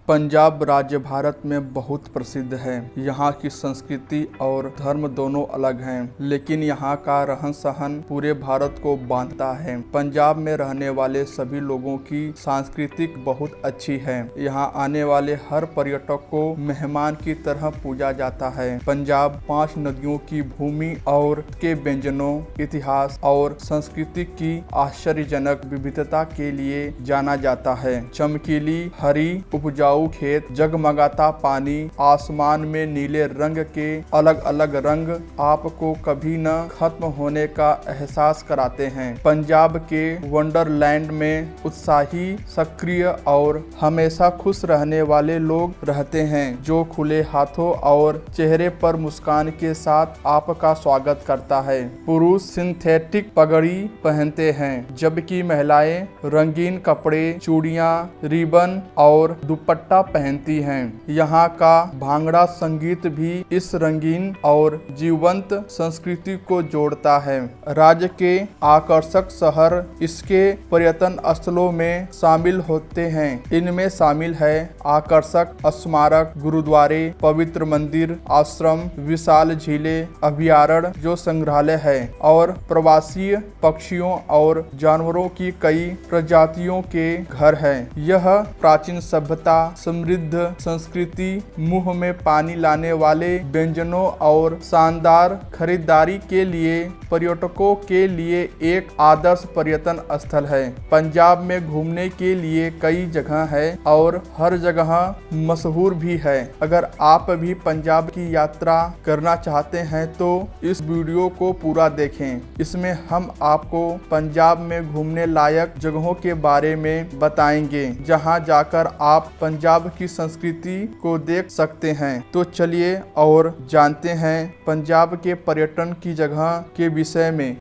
पंजाब राज्य भारत में बहुत प्रसिद्ध है। यहाँ की संस्कृति और धर्म दोनों अलग हैं, लेकिन यहाँ का रहन सहन पूरे भारत को बांधता है। पंजाब में रहने वाले सभी लोगों की सांस्कृतिक बहुत अच्छी है। यहाँ आने वाले हर पर्यटक को मेहमान की तरह पूजा जाता है। पंजाब 5 नदियों की भूमि और के व्यंजनों, इतिहास और संस्कृति की आश्चर्यजनक विविधता के लिए जाना जाता है। चमकीली हरी उपजाऊ खेत, जगमगाता पानी, आसमान में नीले रंग के अलग अलग रंग आपको कभी न खत्म होने का एहसास कराते हैं। पंजाब के वंडरलैंड में उत्साही, सक्रिय और हमेशा खुश रहने वाले लोग रहते हैं, जो खुले हाथों और चेहरे पर मुस्कान के साथ आपका स्वागत करता है। पुरुष सिंथेटिक पगड़ी पहनते हैं, जबकि महिलाएं रंगीन कपड़े, चूड़ियां, रिबन और दुपट्टा पहनती हैं। यहाँ का भांगड़ा संगीत भी इस रंगीन और जीवंत संस्कृति को जोड़ता है। राज्य के आकर्षक शहर इसके पर्यटन स्थलों में शामिल होते हैं। इनमें शामिल है आकर्षक स्मारक, गुरुद्वारे, पवित्र मंदिर, आश्रम, विशाल झीलें, अभयारण्य जो संग्रहालय है और प्रवासी पक्षियों और जानवरों की कई प्रजातियों के घर हैं। यह प्राचीन सभ्यता, समृद्ध संस्कृति, मुंह में पानी लाने वाले व्यंजनों और शानदार खरीदारी के लिए पर्यटकों के लिए एक आदर्श पर्यटन स्थल है। पंजाब में घूमने के लिए कई जगह है और हर जगह मशहूर भी है। अगर आप भी पंजाब की यात्रा करना चाहते हैं तो इस वीडियो को पूरा देखें। इसमें हम आपको पंजाब में घूमने लायक जगहों के बारे में बताएंगे, जहां जाकर आप पंजाब की संस्कृति को देख सकते हैं। तो चलिए और जानते हैं पंजाब के पर्यटन की जगह के विषय में।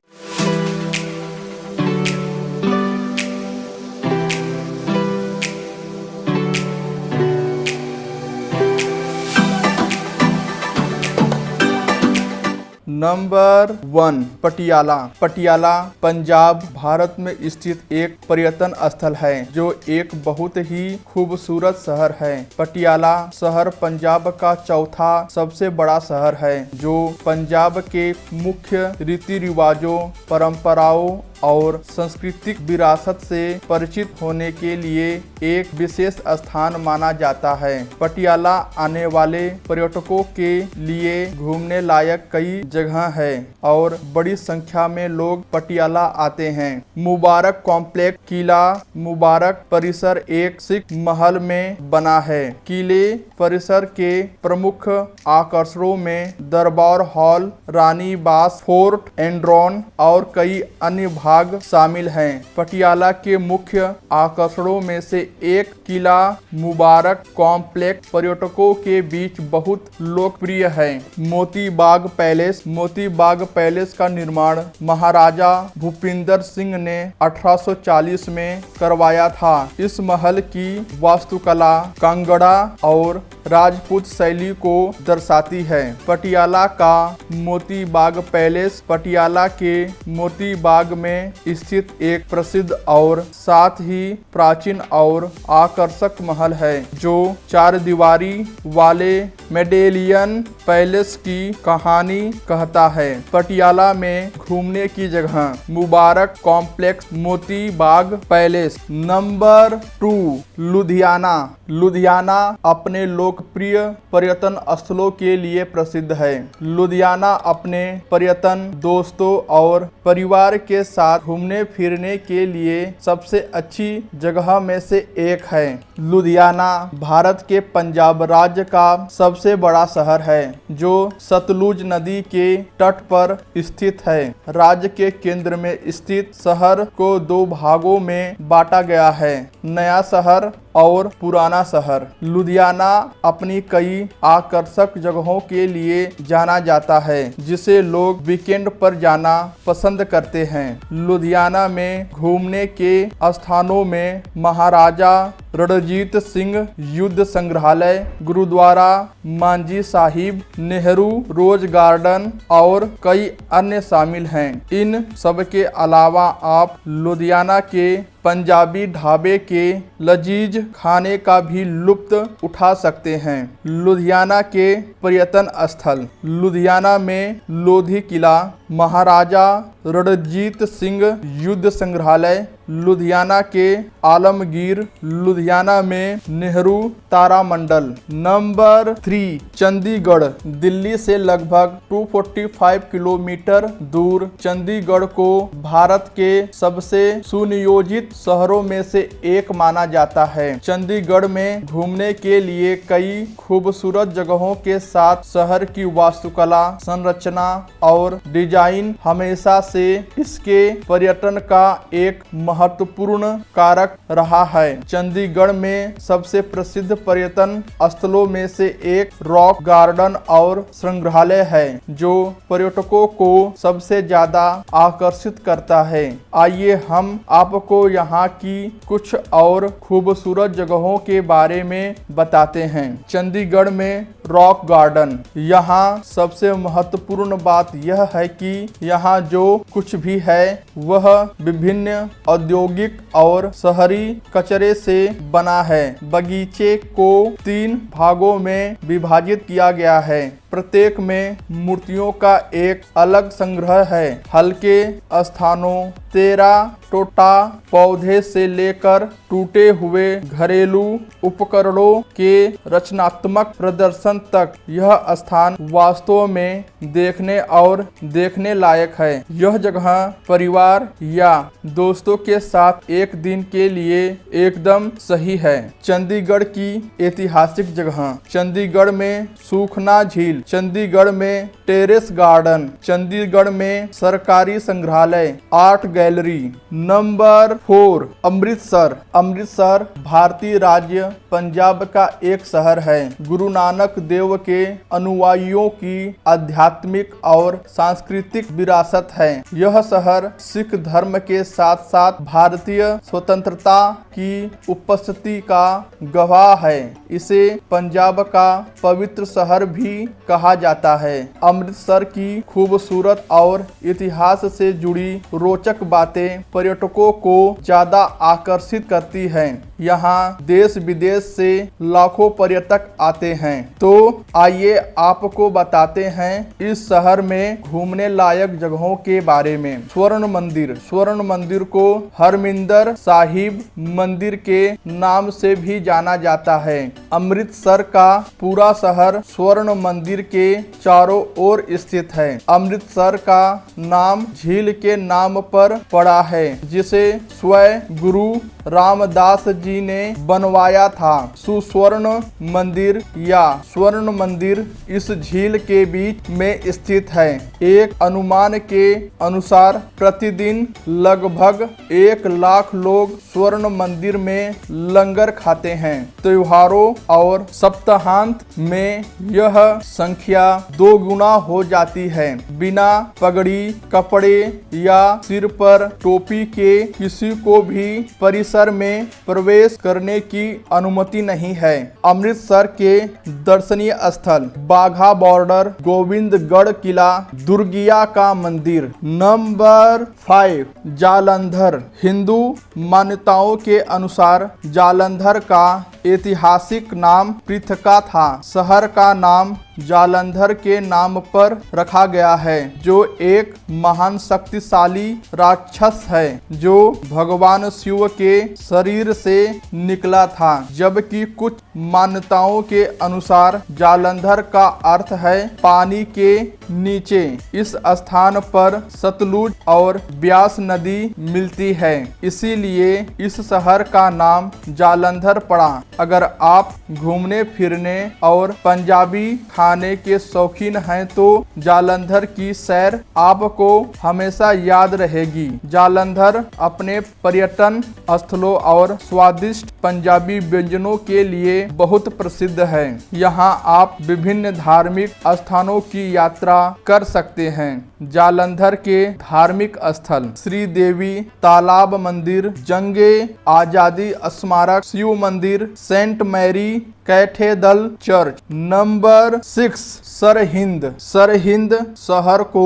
नंबर 1, पटियाला। पटियाला पंजाब भारत में स्थित एक पर्यटन स्थल है, जो एक बहुत ही खूबसूरत शहर है। पटियाला शहर पंजाब का चौथा सबसे बड़ा शहर है, जो पंजाब के मुख्य रीति रिवाजों, परंपराओं और सांस्कृतिक विरासत से परिचित होने के लिए एक विशेष स्थान माना जाता है। पटियाला आने वाले पर्यटकों के लिए घूमने लायक कई जगह है और बड़ी संख्या में लोग पटियाला आते हैं। मुबारक कॉम्प्लेक्स, किला मुबारक परिसर एक सिख महल में बना है। किले परिसर के प्रमुख आकर्षणों में दरबार हॉल, रानी बास फोर्ट, एंड्रॉन और कई अन्य भाग शामिल हैं। पटियाला के मुख्य आकर्षणों में से एक किला मुबारक कॉम्प्लेक्स पर्यटकों के बीच बहुत लोकप्रिय है। मोती बाग पैलेस। मोती बाग पैलेस का निर्माण महाराजा भूपिंदर सिंह ने 1840 में करवाया था। इस महल की वास्तुकला कांगड़ा और राजपूत शैली को दर्शाती है। पटियाला का मोती बाग पैलेस पटियाला के मोती बाग में स्थित एक प्रसिद्ध और साथ ही प्राचीन और आकर्षक महल है, जो 4 दीवारी वाले मेडेलियन पैलेस की कहानी कहता है। पटियाला में घूमने की जगह मुबारक complex, Moti Bagh palace. Number 2, Ludhiana. Ludhiana अपने लोकप्रिय पर्यटन स्थलों के लिए प्रसिद्ध है। लुधियाना अपने पर्यटन, दोस्तों और परिवार के साथ घूमने फिरने के लिए सबसे अच्छी जगह में से एक है। लुधियाना भारत के पंजाब राज्य का सबसे बड़ा शहर है, जो सतलुज नदी के तट पर स्थित है। राज्य के केंद्र में स्थित शहर को 2 भागों में बांटा गया है, नया शहर और पुराना शहर। लुधियाना अपनी कई आकर्षक जगहों के लिए जाना जाता है, जिसे लोग वीकेंड पर जाना पसंद करते हैं। लुधियाना में घूमने के स्थानों में महाराजा रणजीत सिंह युद्ध संग्रहालय, गुरुद्वारा मांझी साहिब, नेहरू रोज गार्डन और कई अन्य शामिल हैं। इन सब के अलावा आप लुधियाना के पंजाबी ढाबे के लजीज खाने का भी लुत्फ उठा सकते हैं। लुधियाना के पर्यटन स्थल। लुधियाना में लोधी किला, महाराजा रणजीत सिंह युद्ध संग्रहालय, लुधियाना के आलमगीर, लुधियाना में नेहरू तारामंडल। नंबर 3 चंडीगढ़। दिल्ली से लगभग 245 किलोमीटर दूर चंडीगढ़ को भारत के सबसे सुनियोजित शहरों में से एक माना जाता है। चंडीगढ़ में घूमने के लिए कई खूबसूरत जगहों के साथ शहर की वास्तुकला, संरचना और डिजाइन हमेशा से इसके पर्यटन का एक महत्वपूर्ण कारक रहा है। चंडीगढ़ में सबसे प्रसिद्ध पर्यटन स्थलों में से एक रॉक गार्डन और संग्रहालय है, जो पर्यटकों को सबसे ज्यादा आकर्षित करता है। आइए हम आपको यहाँ की कुछ और खूबसूरत जगहों के बारे में बताते हैं। चंडीगढ़ में रॉक गार्डन। यहाँ सबसे महत्वपूर्ण बात यह है कि यहाँ जो कुछ भी है वह विभिन्न औद्योगिक और शहरी कचरे से बना है। बगीचे को 3 भागों में विभाजित किया गया है। प्रत्येक में मूर्तियों का एक अलग संग्रह है। हल्के स्थानों, टेराकोटा पौधे से लेकर टूटे हुए घरेलू उपकरणों के रचनात्मक प्रदर्शन तक, यह स्थान वास्तव में देखने लायक है। यह जगह परिवार या दोस्तों के साथ एक दिन के लिए एकदम सही है। चंडीगढ़ की ऐतिहासिक जगह। चंडीगढ़ में सूखना झील, चंडीगढ़ में टेरेस गार्डन, चंडीगढ़ में सरकारी संग्रहालय, art gallery. Number 4 Amritsar. Amritsar भारतीय राज्य पंजाब का एक शहर है। गुरु नानक देव के अनुयायियों की आध्यात्मिक और सांस्कृतिक विरासत है। यह शहर सिख धर्म के साथ साथ भारतीय स्वतंत्रता की उपस्थिति का गवाह है। इसे पंजाब का पवित्र शहर भी कहा जाता है। अमृतसर की खूबसूरत और इतिहास से जुड़ी रोचक बातें पर्यटकों को ज्यादा आकर्षित करती हैं। यहाँ देश विदेश से लाखों पर्यटक आते हैं। तो आइए आपको बताते हैं इस शहर में घूमने लायक जगहों के बारे में। स्वर्ण मंदिर। स्वर्ण मंदिर को हरमिंदर साहिब मंदिर के नाम से भी जाना जाता है। अमृतसर का पूरा शहर स्वर्ण मंदिर के चारों ओर स्थित है। अमृतसर का नाम झील के नाम पर पड़ा है, जिसे स्वयं गुरु रामदास जी ने बनवाया था। सुस्वर्ण मंदिर या स्वर्ण मंदिर इस झील के बीच में स्थित है। एक अनुमान के अनुसार प्रतिदिन लगभग 1 लाख लोग स्वर्ण मंदिर में लंगर खाते हैं। त्योहारों और सप्ताहांत में यह संख्या 2 गुना हो जाती है। बिना पगड़ी, कपड़े या सिर पर टोपी के किसी को भी परिसर में प्रवेश करने की अनुमति नहीं है। अमृतसर के दर्शनीय स्थल। बाघा बॉर्डर, गोविंदगढ़ किला, दुर्गिया का मंदिर। नंबर 5 जालंधर। हिंदू मान्यताओं के अनुसार जालंधर का ऐतिहासिक नाम पृथका था। शहर का नाम जालंधर के नाम पर रखा गया है, जो एक महान शक्तिशाली राक्षस है जो भगवान शिव के शरीर से निकला था। जबकि कुछ मान्यताओं के अनुसार जालंधर का अर्थ है पानी के नीचे। इस स्थान पर सतलुज और ब्यास नदी मिलती है, इसीलिए इस शहर का नाम जालंधर पड़ा। अगर आप घूमने फिरने और पंजाबी खाने के शौकीन हैं तो जालंधर की सैर आपको हमेशा याद रहेगी। जालंधर अपने पर्यटन स्थलों और स्वादिष्ट पंजाबी व्यंजनों के लिए बहुत प्रसिद्ध है। यहाँ आप विभिन्न धार्मिक स्थानों की यात्रा कर सकते हैं। जालंधर के धार्मिक स्थल। श्री देवी तालाब मंदिर, जंगे आजादी स्मारक, शिव मंदिर, Saint Mary cathedral church. Number 6 Sirhind. Sirhind शहर को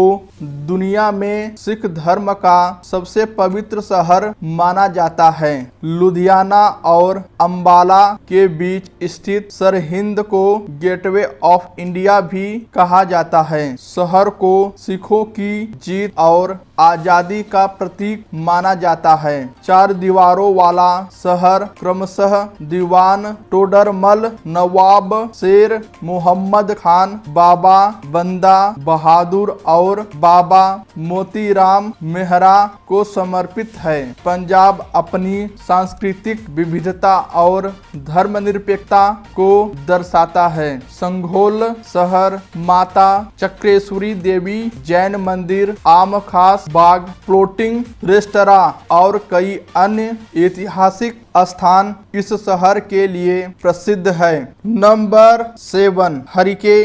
दुनिया में सिख धर्म का सबसे पवित्र शहर माना जाता है। लुधियाना और अंबाला के बीच स्थित सरहिंद को गेटवे ऑफ इंडिया भी कहा जाता है। शहर को सिखों की जीत और आजादी का प्रतीक माना जाता है। 4 दीवारों वाला शहर क्रमशः दीवान टोडरमल, नवाब शेर मोहम्मद खान, बाबा बंदा बहादुर और बाबा मोतीराम मेहरा को समर्पित है। पंजाब अपनी सांस्कृतिक विविधता और धर्मनिरपेक्षता को दर्शाता है। संघोल शहर माता चक्रेश्वरी देवी जैन मंदिर, आम खास बाग, फ्लोटिंग रेस्तरां और कई अन्य ऐतिहासिक स्थान इस शहर के लिए प्रसिद्ध है। Number 7 Harike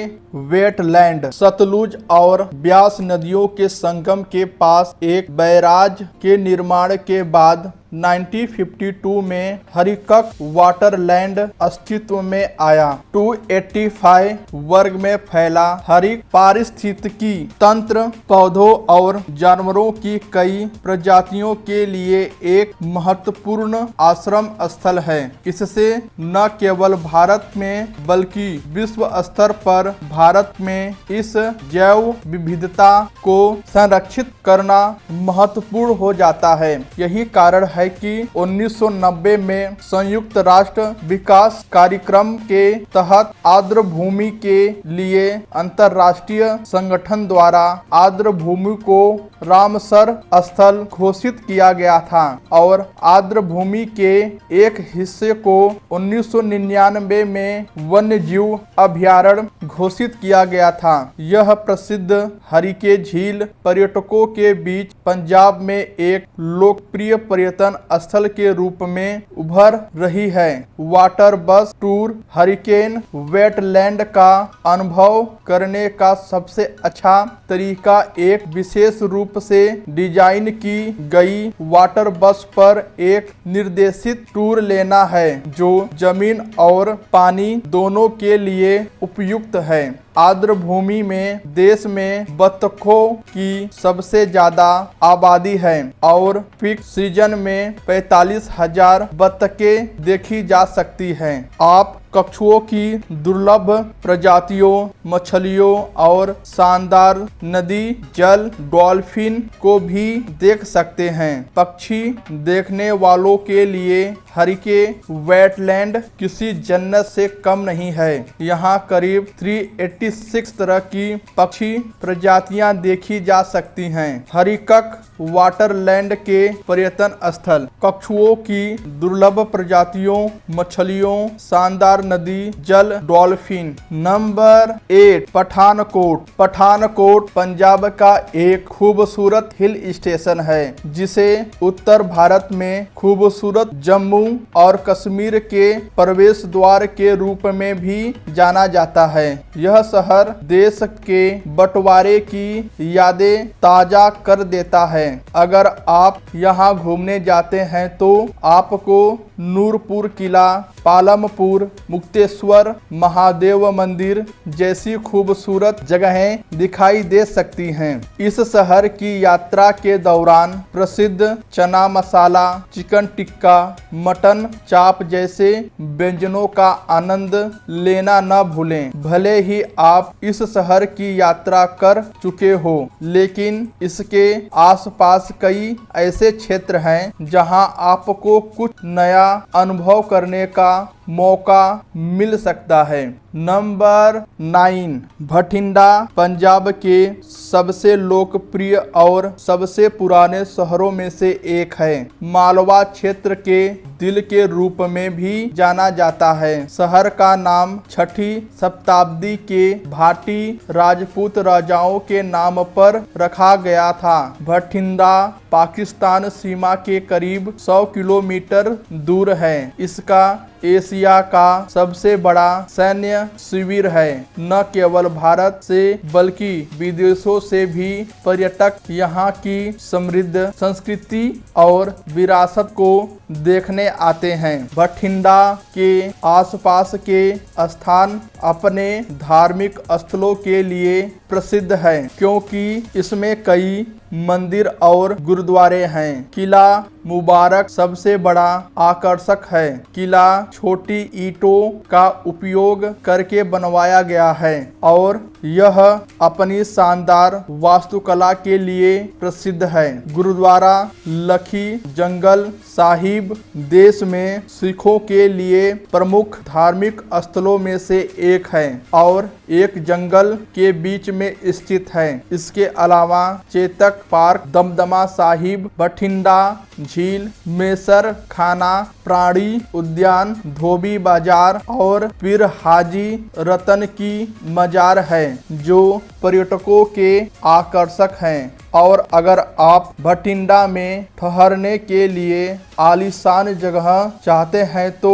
wetland. सतलुज और ब्यास नदियों के संगम के पास एक बैराज के निर्माण के बाद 1952 में हरिकक वाटरलैंड अस्तित्व में आया। 285 वर्ग में फैला हरिक पारिस्थितिकी तंत्र पौधों और जानवरों की कई प्रजातियों के लिए एक महत्वपूर्ण आश्रम स्थल है। इससे न केवल भारत में बल्कि विश्व स्तर पर भारत में इस जैव विविधता को संरक्षित करना महत्वपूर्ण हो जाता है। यही कारण है कि 1990 में संयुक्त राष्ट्र विकास कार्यक्रम के तहत आर्द्र भूमि के लिए अंतर्राष्ट्रीय संगठन द्वारा आर्द्र भूमि को रामसर स्थल घोषित किया गया था और आर्द्र भूमि के एक हिस्से को 1999 में वन्य जीव अभयारण्य घोषित किया गया था। यह प्रसिद्ध हरिके झील पर्यटकों के बीच पंजाब में एक लोकप्रिय पर्यटन स्थल के रूप में उभर रही है। वाटर बस टूर हरिकेन वेटलैंड का अनुभव करने का सबसे अच्छा तरीका एक विशेष रूप से डिजाइन की गई वाटर बस पर एक निर्देशित टूर लेना है जो जमीन और पानी दोनों के लिए उपयुक्त है। आर्द्र भूमि में देश में बत्तखों की सबसे ज्यादा आबादी है और पीक सीजन में 45,000 बत्तखें देखी जा सकती हैं। आप कछुओं की दुर्लभ प्रजातियों, मछलियों और शानदार नदी जल डॉल्फिन को भी देख सकते हैं। पक्षी देखने वालों के लिए हरिके वेटलैंड किसी जन्नत से कम नहीं है। यहाँ करीब 386 तरह की पक्षी प्रजातियां देखी जा सकती हैं। हरिकक वाटरलैंड के पर्यटन स्थल कछुओं की दुर्लभ प्रजातियों, मछलियों, शानदार नदी जल डॉल्फिन। नंबर 8 पठानकोट। पठानकोट पंजाब का एक खूबसूरत हिल स्टेशन है जिसे उत्तर भारत में खूबसूरत जम्मू और कश्मीर के प्रवेश द्वार के रूप में भी जाना जाता है। यह शहर देश के बंटवारे की यादें ताजा कर देता है। अगर आप यहाँ घूमने जाते हैं तो आपको नूरपुर किला, पालमपुर, मुक्तेश्वर महादेव मंदिर जैसी खूबसूरत जगहें दिखाई दे सकती हैं। इस शहर की यात्रा के दौरान प्रसिद्ध चना मसाला, चिकन टिक्का, मटन चाप जैसे व्यंजनों का आनंद लेना न भूलें। भले ही आप इस शहर की यात्रा कर चुके हो, लेकिन इसके आसपास कई ऐसे क्षेत्र हैं जहां आपको कुछ नया अनुभव करने का मौका मिल सकता है। नंबर 9 भटिंडा पंजाब के सबसे लोकप्रिय और सबसे पुराने शहरों में से एक है। मालवा क्षेत्र के दिल के रूप में भी जाना जाता है। शहर का नाम 6ठी शताब्दी के भाटी राजपूत राजाओं के नाम पर रखा गया था। भटिंडा पाकिस्तान सीमा के करीब 100 किलोमीटर दूर है। इसका एशिया का सबसे बड़ा सैन्य शिविर है। न केवल भारत से बल्कि विदेशों से भी पर्यटक यहाँ की समृद्ध संस्कृति और विरासत को देखने आते हैं। बठिंडा के आसपास के स्थान अपने धार्मिक स्थलों के लिए प्रसिद्ध है, क्योंकि इसमें कई मंदिर और गुरुद्वारे हैं। किला मुबारक सबसे बड़ा आकर्षक है। किला छोटी ईंटों का उपयोग करके बनवाया गया है और यह अपनी शानदार वास्तुकला के लिए प्रसिद्ध है। गुरुद्वारा लखी जंगल साहिब देश में सिखों के लिए प्रमुख धार्मिक स्थलों में से एक है और एक जंगल के बीच में स्थित है। इसके अलावा चेतक पार्क, दमदमा साहिब, बठिंडा झील, मेसर खाना प्राणी उद्यान, धोबी बाजार और पीर हाजी रतन की मजार है, जो पर्यटकों के आकर्षक हैं। और अगर आप बठिंडा में ठहरने के लिए आलीशान जगह चाहते हैं तो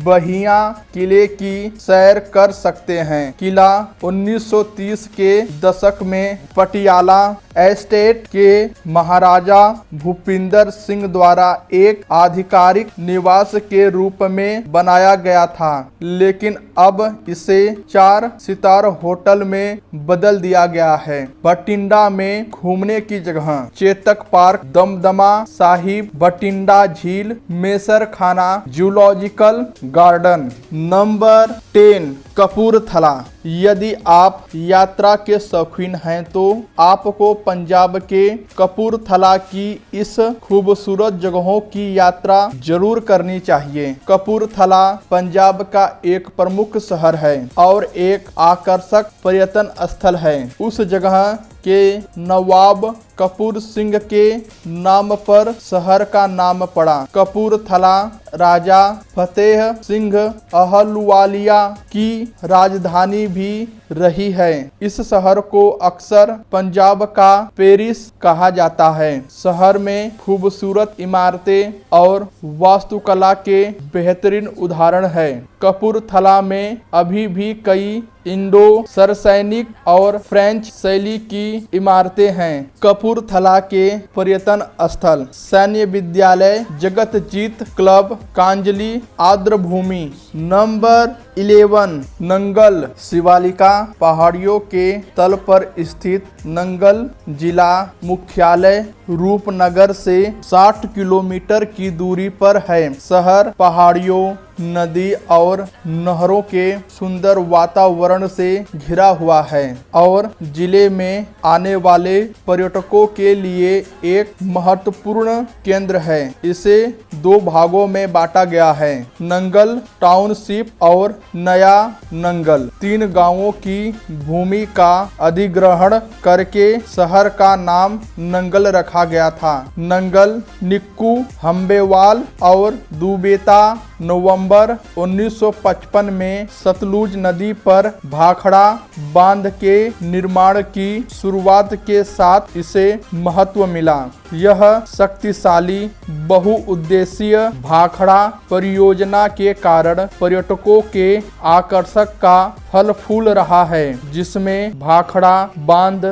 बहिया किले की सैर कर सकते हैं। किला 1930 के दशक में पटियाला एस्टेट के महाराजा भूपिंदर सिंह द्वारा एक आधिकारिक निवास के रूप में बनाया गया था, लेकिन अब इसे 4 सितारा होटल में बदल दिया गया है। बठिंडा में घूमने की जगह चेतक पार्क, दमदमा साहिब, बठिंडा झील, मेसर खाना, जूलॉजिकल गार्डन। नंबर 10 कपूरथला। यदि आप यात्रा के शौकीन हैं तो आपको पंजाब के कपूरथला की इस खूबसूरत जगहों की यात्रा जरूर करनी चाहिए। कपूरथला पंजाब का एक प्रमुख शहर है और एक आकर्षक पर्यटन स्थल है। उस जगह के नवाब कपूर सिंह के नाम पर शहर का नाम पड़ा। कपूरथला राजा फतेह सिंह अहलुवालिया की राजधानी भी रही है। इस शहर को अक्सर पंजाब का पेरिस कहा जाता है। शहर में खूबसूरत इमारतें और वास्तुकला के बेहतरीन उदाहरण है। कपूरथला में अभी भी कई इंडो सरसैनिक और फ्रेंच शैली की इमारतें हैं। कपूरथला के पर्यटन स्थल सैन्य विद्यालय, जगतजीत क्लब, कांजली आर्द्रभूमि। नंबर 11 नंगल। शिवालिका पहाड़ियों के तल पर स्थित नंगल जिला मुख्यालय रूपनगर से 60 किलोमीटर की दूरी पर है। शहर पहाड़ियों, नदी और नहरों के सुंदर वातावरण से घिरा हुआ है और जिले में आने वाले पर्यटकों के लिए एक महत्वपूर्ण केंद्र है। इसे 2 भागों में बांटा गया है, नंगल टाउनशिप और नया नंगल। 3 गांवों की भूमि का अधिग्रहण करके शहर का नाम नंगल रखा गया था। नंगल, निक्कू, हम्बेवाल और दुबेता नवंबर 1955 में सतलुज नदी पर भाखड़ा बांध के निर्माण की शुरुआत के साथ इसे महत्व मिला। यह शक्तिशाली बहुउद्देशीय भाखड़ा परियोजना के कारण पर्यटकों के आकर्षक का फल फूल रहा है, जिसमें भाखड़ा बांध,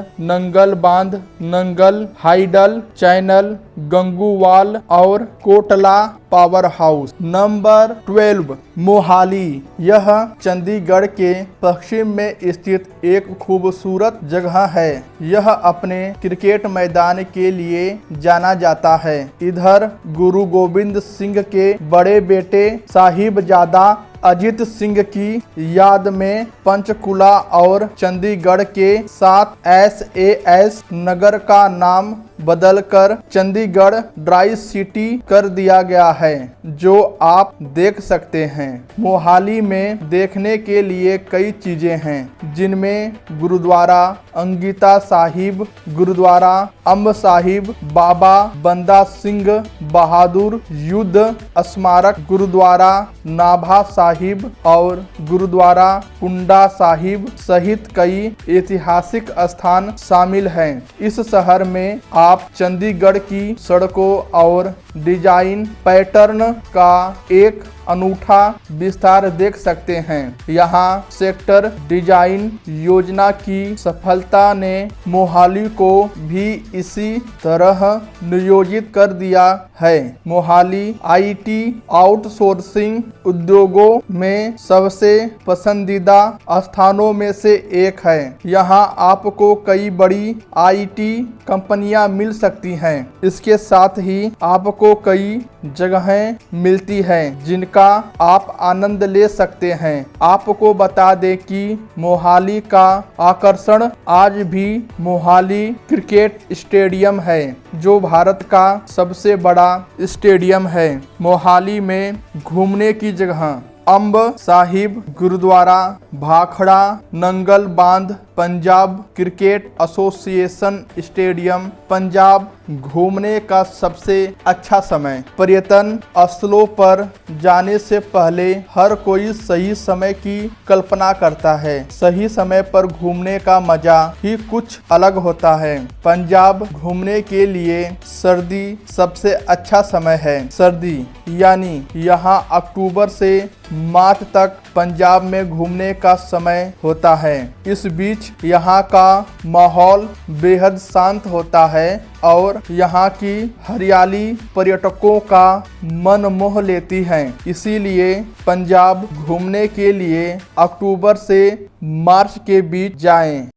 नंगल हाइडल चैनल, गंगूवाल और Kotla power house. Number 12 Mohali. यह चंडीगढ़ के पश्चिम में स्थित एक खूबसूरत जगह है। यह अपने क्रिकेट मैदान के लिए जाना जाता है। इधर गुरु गोबिंद सिंह के बड़े बेटे साहिबजादा अजीत सिंह की याद में पंचकुला और चंडीगढ़ के साथ SAS नगर का नाम बदलकर चंडीगढ़ ड्राई सिटी कर दिया गया है, जो आप देख सकते हैं। मोहाली में देखने के लिए कई चीजें हैं, जिनमें गुरुद्वारा अंगिता साहिब, गुरुद्वारा अम्ब साहिब, बाबा बंदा सिंह बहादुर युद्ध स्मारक, गुरुद्वारा नाभा साहिब और गुरुद्वारा कुंडा साहिब सहित कई ऐतिहासिक स्थान शामिल हैं। इस शहर में आप चंडीगढ़ की सड़कों और डिजाइन पैटर्न का एक अनूठा विस्तार देख सकते हैं। यहाँ सेक्टर डिजाइन योजना की सफलता ने मोहाली को भी इसी तरह नियोजित कर दिया है। मोहाली आईटी आउटसोर्सिंग उद्योगों में सबसे पसंदीदा स्थानों में से एक है। यहाँ आपको कई बड़ी आईटी कंपनियां मिल सकती हैं। इसके साथ ही आपको कई जगहें मिलती हैं जिनका आप आनंद ले सकते हैं। आपको बता दें कि मोहाली का आकर्षण आज भी मोहाली क्रिकेट स्टेडियम है, जो भारत का सबसे बड़ा स्टेडियम है। मोहाली में घूमने की जगह अम्ब साहिब गुरुद्वारा, भाखड़ा नंगल बांध, Punjab cricket association stadium. Punjab घूमने का सबसे अच्छा समय। पर्यटन स्थलों पर जाने से पहले हर कोई सही समय की कल्पना करता है। सही समय पर घूमने का मजा ही कुछ अलग होता है। पंजाब घूमने के लिए सर्दी सबसे अच्छा समय है। सर्दी यानी यहाँ अक्टूबर से मार्च तक पंजाब में घूमने का समय होता है। इस बीच यहाँ का माहौल बेहद शांत होता है और यहाँ की हरियाली पर्यटकों का मन मोह लेती है। इसीलिए पंजाब घूमने के लिए अक्टूबर से मार्च के बीच जाएं।